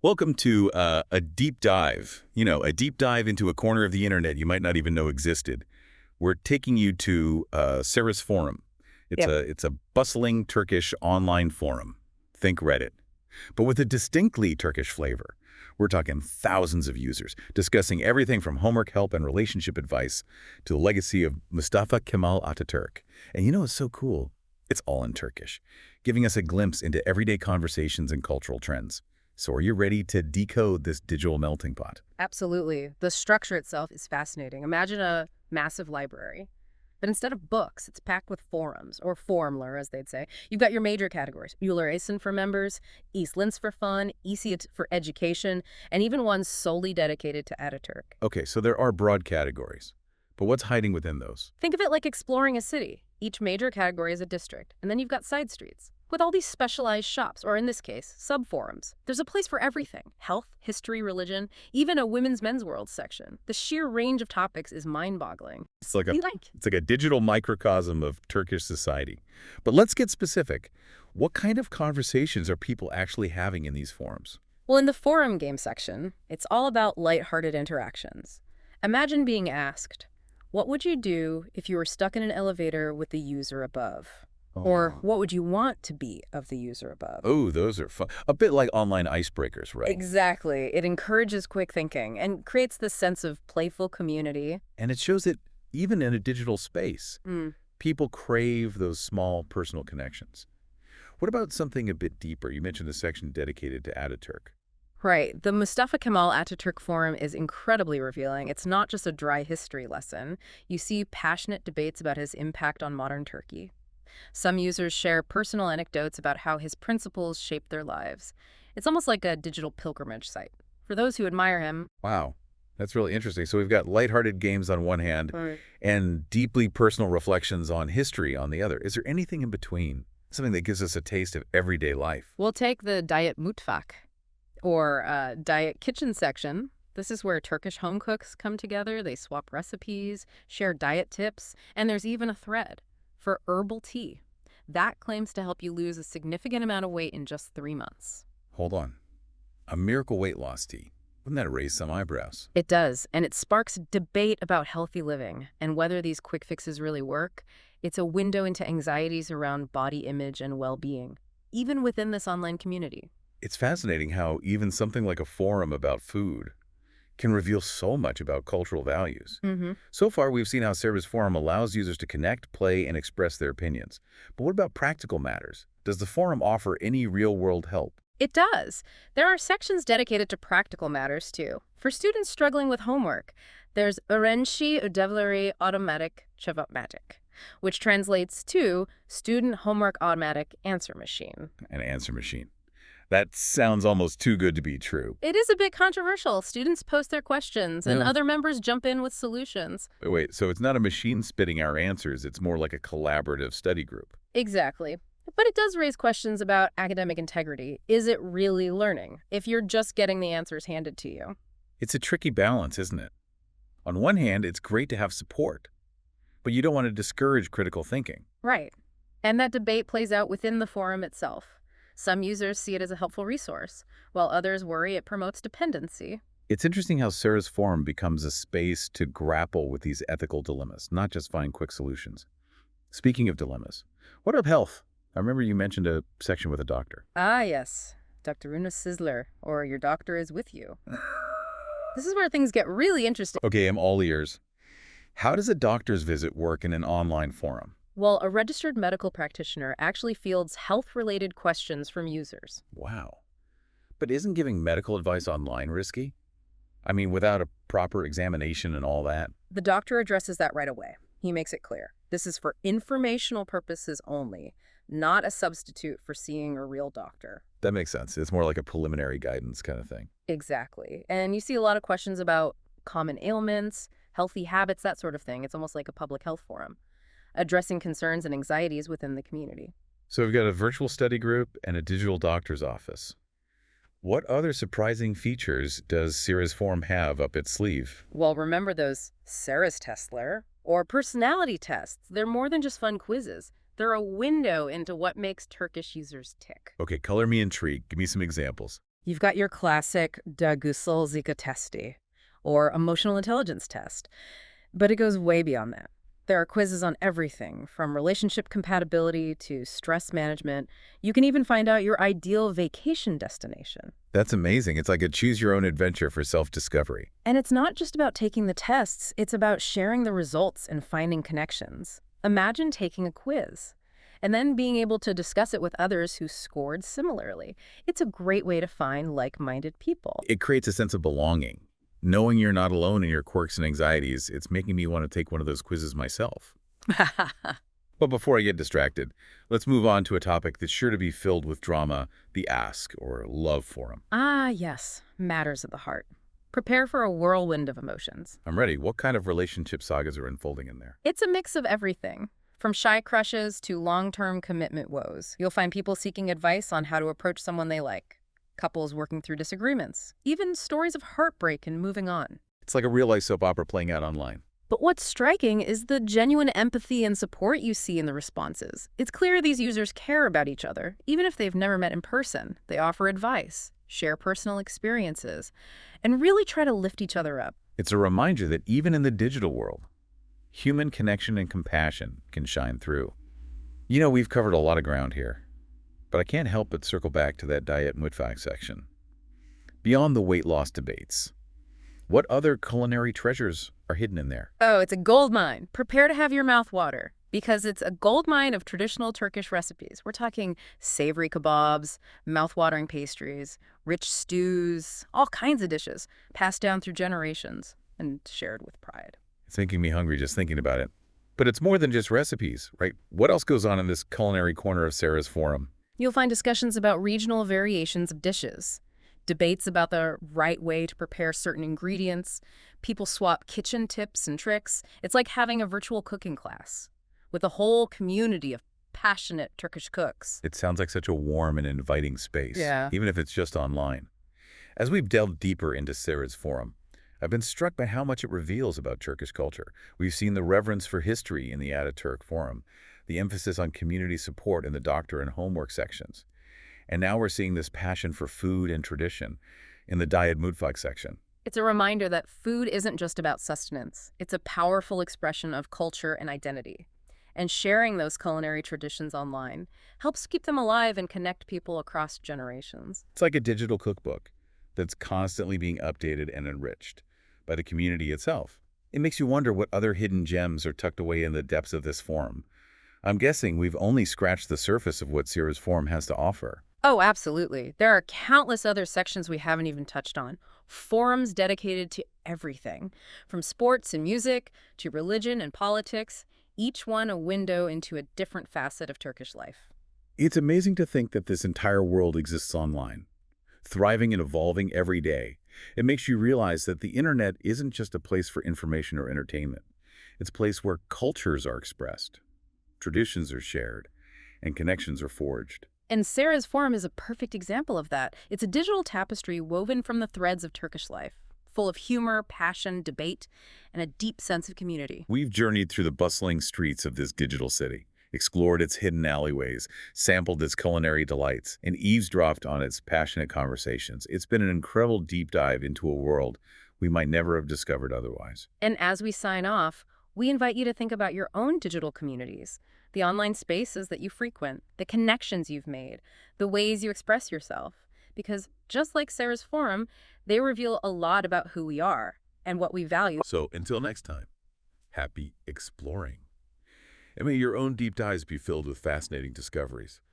Welcome to a deep dive, a deep dive into a corner of the internet you might not even know existed. We're taking you to CerezForum. It's Yep. a bustling Turkish online forum. Think Reddit. But with a distinctly Turkish flavor. We're talking thousands of users discussing everything from homework help and relationship advice to the legacy of Mustafa Kemal Atatürk. And you know what's so cool? It's all in Turkish, giving us a glimpse into everyday conversations and cultural trends. So are you ready to decode this digital melting pot? Absolutely. The structure itself is fascinating. Imagine a massive library, but instead of books, it's packed with forums, or Formler, as they'd say. You've got your major categories: Euler for members, Eastlands for fun, EC for education, and even one solely dedicated to Ataturk. Okay, so there are broad categories. But what's hiding within those? Think of it like exploring a city. Each major category is a district, and then you've got side streets with all these specialized shops, or in this case, sub-forums. There's a place for everything: health, history, religion, even a women's men's world section. The sheer range of topics is mind-boggling. It's like a We like. it's like a digital microcosm of Turkish society. But let's get specific. What kind of conversations are people actually having in these forums? Well, in the forum game section, it's all about lighthearted interactions. Imagine being asked, what would you do if you were stuck in an elevator with the user above? Or what would you want to be of the user above? Oh, those are fun. A bit like online icebreakers, right? Exactly. It encourages quick thinking and creates this sense of playful community. And it shows it even in a digital space. Mm. People crave those small personal connections. What about something a bit deeper? You mentioned a section dedicated to Ataturk. Right. The Mustafa Kemal Atatürk Forum is incredibly revealing. It's not just a dry history lesson. You see passionate debates about his impact on modern Turkey. Some users share personal anecdotes about how his principles shaped their lives. It's almost like a digital pilgrimage site. For those who admire him, Wow, that's really interesting. So we've got lighthearted games on one hand Right. and deeply personal reflections on history on the other. Is there anything in between? Something that gives us a taste of everyday life? we'll take the Diet Mutfak, or Diet Kitchen section. This is where Turkish home cooks come together. They swap recipes, share diet tips, and there's even a thread for herbal tea. That claims to help you lose a significant amount of weight in just 3 months. Hold on. A miracle weight loss tea. Wouldn't that raise some eyebrows? It does, and it sparks debate about healthy living and whether these quick fixes really work. It's a window into anxieties around body image and well-being, even within this online community. It's fascinating how even something like a forum about food can reveal so much about cultural values. Mm-hmm. So far, we've seen how CerezForum allows users to connect, play, and express their opinions. But what about practical matters? Does the forum offer any real-world help? It does. There are sections dedicated to practical matters, too. For students struggling with homework, there's Öğrenci Ödevleri Automatic Cevapmatik, which translates to Student Homework Automatic Answer Machine. An answer machine. That sounds almost too good to be true. It is a bit controversial. Students post their questions, and Yeah. other members jump in with solutions. Wait, so it's not a machine spitting our answers, it's more like a collaborative study group. Exactly. But it does raise questions about academic integrity. Is it really learning if you're just getting the answers handed to you? It's a tricky balance, isn't it? On one hand, it's great to have support, but you don't want to discourage critical thinking. Right. And that debate plays out within the forum itself. Some users see it as a helpful resource, while others worry it promotes dependency. It's interesting how CerezForum becomes a space to grapple with these ethical dilemmas, not just find quick solutions. Speaking of dilemmas, what about health? I remember you mentioned a section with a doctor. Ah, yes. Dr. Runa Sizzler, or Your Doctor is With You. This is where things get really interesting. Okay, I'm all ears. How does a doctor's visit work in an online forum? Well, a registered medical practitioner actually fields health-related questions from users. Wow. But isn't giving medical advice online risky? I mean, without a proper examination and all that? The doctor addresses that right away. He makes it clear. This is for informational purposes only, not a substitute for seeing a real doctor. That makes sense. It's more like a preliminary guidance kind of thing. Exactly. And you see a lot of questions about common ailments, healthy habits, that sort of thing. It's almost like a public health forum, addressing concerns and anxieties within the community. So we've got a virtual study group and a digital doctor's office. What other surprising features does CerezForum have up its sleeve? Well, remember those Ceres Testler or personality tests. They're more than just fun quizzes. They're a window into what makes Turkish users tick. Okay, color me intrigued. Give me some examples. You've got your classic Da Testi, or emotional intelligence test, but it goes way beyond that. There are quizzes on everything, from relationship compatibility to stress management. You can even find out your ideal vacation destination. That's amazing. It's like a choose-your-own-adventure for self-discovery. And it's not just about taking the tests, it's about sharing the results and finding connections. Imagine taking a quiz and then being able to discuss it with others who scored similarly. It's a great way to find like-minded people. It creates a sense of belonging. Knowing you're not alone in your quirks and anxieties, it's making me want to take one of those quizzes myself. But before I get distracted, let's move on to a topic that's sure to be filled with drama, the Ask or Love Forum. Ah, yes, matters of the heart. Prepare for a whirlwind of emotions. I'm ready. What kind of relationship sagas are unfolding in there? It's a mix of everything. From shy crushes to long-term commitment woes, you'll find people seeking advice on how to approach someone they like. Couples working through disagreements, even stories of heartbreak and moving on. It's like a real-life soap opera playing out online. But what's striking is the genuine empathy and support you see in the responses. It's clear these users care about each other, even if they've never met in person. They offer advice, share personal experiences, and really try to lift each other up. It's a reminder that even in the digital world, human connection and compassion can shine through. You know, we've covered a lot of ground here, but I can't help but circle back to that diet mutfak section. Beyond the weight loss debates, what other culinary treasures are hidden in there? Oh, it's a gold mine. Prepare to have your mouth water, because it's a gold mine of traditional Turkish recipes. We're talking savory kebabs, mouth-watering pastries, rich stews, all kinds of dishes passed down through generations and shared with pride. It's making me hungry just thinking about it. But it's more than just recipes, right? What else goes on in this culinary corner of CerezForum? You'll find discussions about regional variations of dishes, debates about the right way to prepare certain ingredients. People swap kitchen tips and tricks. It's like having a virtual cooking class with a whole community of passionate Turkish cooks. It sounds like such a warm and inviting space, Yeah. even if it's just online. As we've delved deeper into CerezForum, I've been struck by how much it reveals about Turkish culture. We've seen the reverence for history in the Ataturk Forum, the emphasis on community support in the doctor and homework sections. And now we're seeing this passion for food and tradition in the Diet Mutfak section. It's a reminder that food isn't just about sustenance. It's a powerful expression of culture and identity. And sharing those culinary traditions online helps keep them alive and connect people across generations. It's like a digital cookbook that's constantly being updated and enriched by the community itself. It makes you wonder what other hidden gems are tucked away in the depths of this forum. I'm guessing we've only scratched the surface of what CerezForum has to offer. Oh, absolutely. There are countless other sections we haven't even touched on. Forums dedicated to everything, from sports and music to religion and politics, each one a window into a different facet of Turkish life. It's amazing to think that this entire world exists online, thriving and evolving every day. It makes you realize that the internet isn't just a place for information or entertainment. It's a place where cultures are expressed, traditions are shared, and connections are forged. And CerezForum is a perfect example of that. It's a digital tapestry woven from the threads of Turkish life, full of humor, passion, debate, and a deep sense of community. We've journeyed through the bustling streets of this digital city, explored its hidden alleyways, sampled its culinary delights, and eavesdropped on its passionate conversations. It's been an incredible deep dive into a world we might never have discovered otherwise. And as we sign off, we invite you to think about your own digital communities, the online spaces that you frequent, the connections you've made, the ways you express yourself. Because just like CerezForum, they reveal a lot about who we are and what we value. So until next time, happy exploring. And may your own deep dives be filled with fascinating discoveries.